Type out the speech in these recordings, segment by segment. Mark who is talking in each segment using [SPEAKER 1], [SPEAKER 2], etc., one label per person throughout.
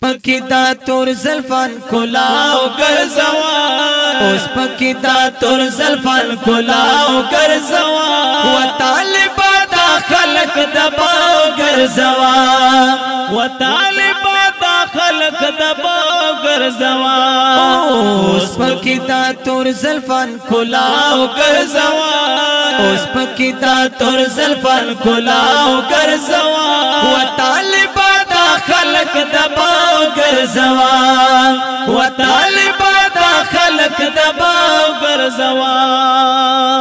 [SPEAKER 1] پکی دا تور زلفان کلاو گرزوا اوس پکی دا تور زلفان کلاو گرزوا و طالبا دا خلق دباو گرزوا و طالبا دا خلق دباو گرزوا اوس پکی دا تور زلفان کلاو گرزوا اوس پکی دا تور زلفان کلاو گرزوا و طالبا دا خلق دباو گرزوا و طالبا دا خلق دباو گرزوا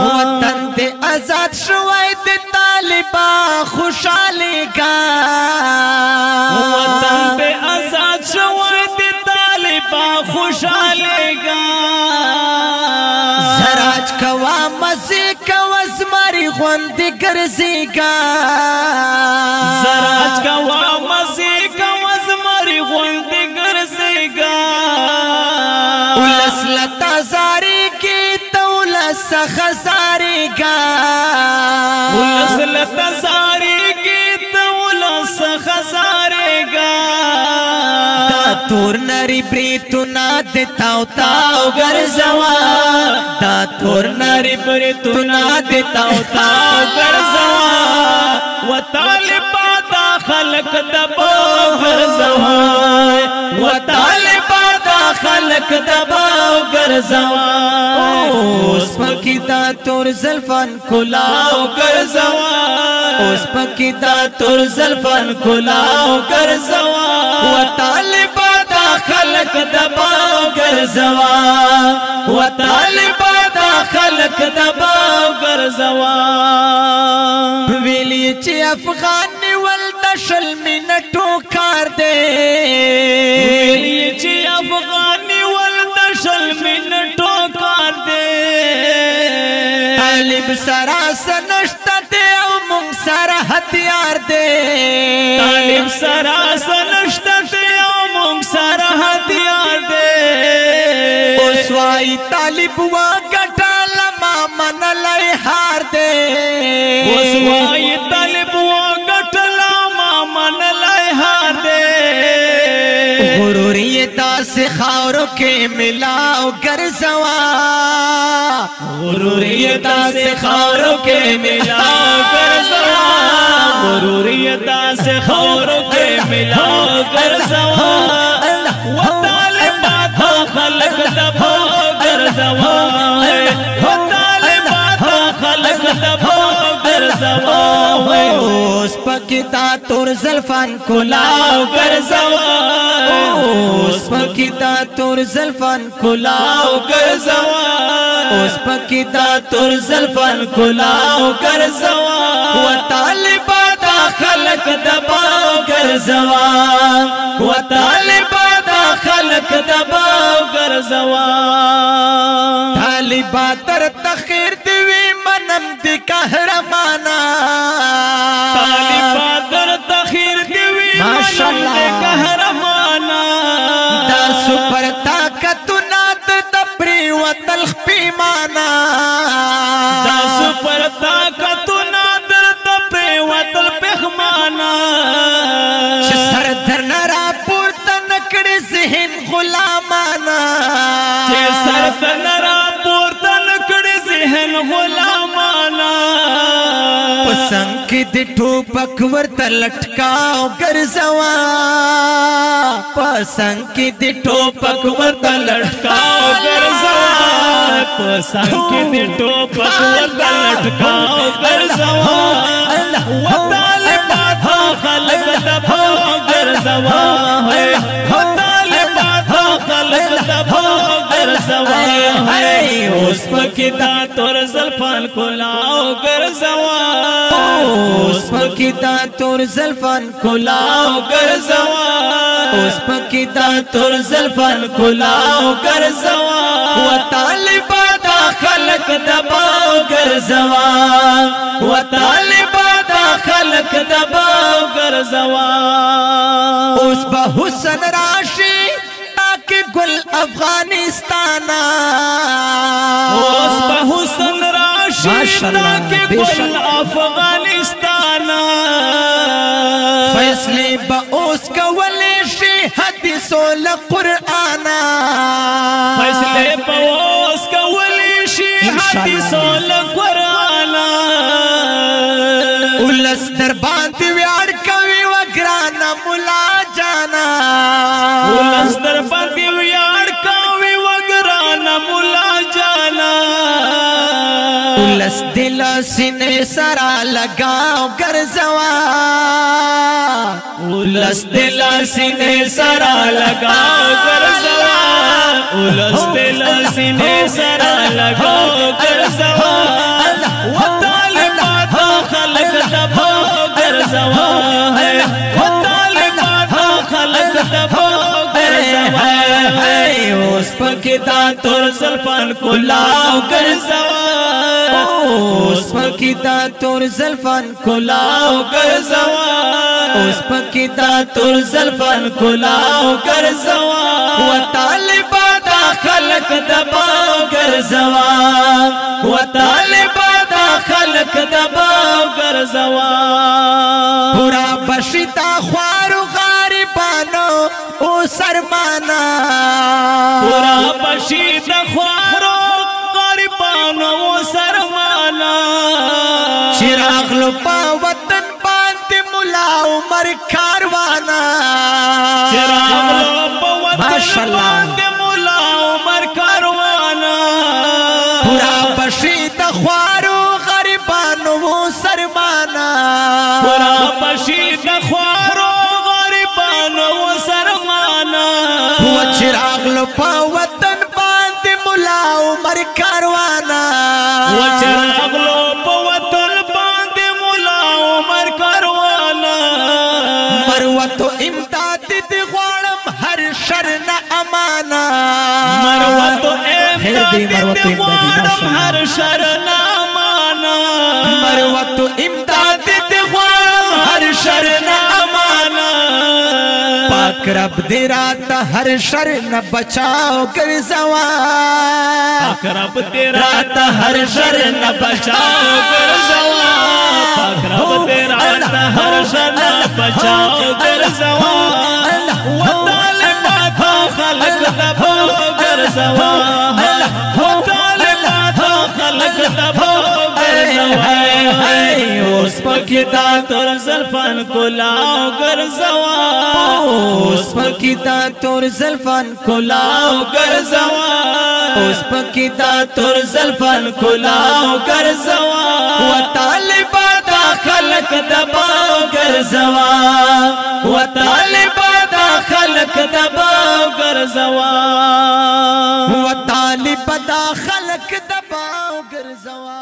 [SPEAKER 1] وطن دے آزاد شوی دے طالبا خوشحالی گا وطن دے آزاد شوی دے طالبا خوشحالی گا زراج کوا مزی کوا زماری خوندی گرزی گا زراج کوا مزی کوا زماری خوندی گرزی گا اولس لتا زاری کی تولس خزاری گا اولس لتا زاری کی تولس خزاری گا دا تور نری بریتو نا دیتاو تاو گرزوا دا تور نری بریتو نا دیتاو تاو گرزوا و طالبا دا خلق دباو گرزوا و طالبا دا خلق دباو گرزوا اوس پکی دا تور زلفان کلاو گرزوا اوس پکی دا تور زلفان کلاو گرزوا و طالبا دا خلق دباو گرزوا و طالبا دا خلق دباو گرزوا ویلی چی افغانی ولدشل منٹو کار دے ویلی چی افغانی ولدشل منٹو کار دے طالب سرا سنشتا دے او مونگ سرا ہتیار دے طالب سرا سنشتا دے او مونگ سرا ہتیار دے اسوائی طالب وا گٹا لما من لئی ہار دے اسوائی طالب وا گٹا لما من لئی ہار دے غروریتا سے خاوروں کے ملاو گرزوا غروریتا سے خاوروں کے ملاو گرزوا غروریتا سے خاوروں کے ملاو گرزوا و طالبا دا خلق دباو گرزوا و طالبا دا خلق دباو گرزوا اوس پکی دا تور زلفان کلاو گرزوا اوس پکی دا تور زلفان کلاو گرزوا اوس پکی دا تور زلفان کلاو گرزوا و طالبا دا خلق دباو گرزوا و طالبا دا خلق دباو گرزوا طالبا تر تخیر دیوی منم دی قهرمانا طالبا تر تخیر دیوی منم دی قهرمانا دا سپر طاقتنا دبری و تلخ پیمانا دا سپر طاقتنا دبری و تلخ پیمانا چه سر در نرا پورتا نکڑی ذہن غلامانا چه سر در نرا پورتا نکڑی ذہن غلامانا پسنگ کی دی ٹوپک ورطا لٹکاو گرزوا پسنگ کی دی ٹوپک ورطا لٹکاو گرزوا پسنگ کی دی ٹوپک ورطا لٹکاو گرزوا و طالبا دا خلق دباو گرزوا و طالبا دا خلق دباو گرزوا اوس پکی دا تور زلفان کلاو گرزوا اوس پکی دا تور زلفان کلاو گرزوا اوس پکی دا تور زلفان کلاو گرزوا و طالبا دا خلق دباو گرزوا و طالبا دا خلق دباو گرزوا اوس با حسن راشی تاکہ گل افغانستانا اوس با حسن راشی تاکہ گل افغانستانا فیصلے با اوس کولی شی حد حدیثو لقرآنا
[SPEAKER 2] فیصلے پوس کولی شی حدیثو لقرآنا
[SPEAKER 1] اولس در باندې ویاړ کوي وګرانا مولا جانا
[SPEAKER 2] اولس در باندې ویاړ کوي وګرانا مولا جانا
[SPEAKER 1] اولس دل سینې سره لگاو ګرځوا
[SPEAKER 2] اولس دل سینې سره لگاو ګرځوا اولس دل سینې سره لگاو ګرځوا وطالبات خلق دبا ګرځوا وطالبات خلق دبا ګرځوا اوس پکې دا تور زلفان کولاو ګرځوا اوس پکې دا تور زلفان کولاو ګرځوا اوس پکې دا تور زلفان کولاو ګرځوا وطالبا دا خلق دبا ګرځوا وطالبا دا خلق دبا ګرځوا
[SPEAKER 1] پورا بشتا خوارو غریبانو او سرمانا
[SPEAKER 2] پورا بشتا خوارو غریبانو او سرمانا
[SPEAKER 1] چراغ لو پا وطن باندې مولا عمر کاروانا
[SPEAKER 2] چراغ لو پا وطن باندې مولا عمر کاروانا
[SPEAKER 1] پورا بشتا خوارو غریبانو او سرمانا
[SPEAKER 2] پورا بشتا خوارو غریبانو او سرمانا
[SPEAKER 1] و چراغ لو پا وطن باندې مولا عمر کاروانا
[SPEAKER 2] و چراغ لو پا وطن باندې مولا عمر کاروانا
[SPEAKER 1] مروتو امداد دی غوانم هر شر نا امانا
[SPEAKER 2] مروتو امداد دی غوانم هر شر نا امانا
[SPEAKER 1] مروتو امداد دی غوانم هر شر نا امانا پاک رب دی رات ہر شر نا بچاو گرزوا
[SPEAKER 2] پاک رب دی رات ہر شر نا بچاو گرزوا پاک رب دی رات ہر شر نا بچاو گرزوا وطالبات خلق دبا گرزوا وطالبات خلق دبا گرزوا اوس پکې دا تور زلفان کولاو گرزوا
[SPEAKER 1] اوس پکې دا تور زلفان
[SPEAKER 2] کولاو گرزوا اوس پکې دا تور زلفان کولاو گرزوا
[SPEAKER 1] وطالبا دا خلق
[SPEAKER 2] دبا گرزوا وطالبا دا خلق دبا گرزوا
[SPEAKER 1] وطالبا دا خلق دبا گرزوا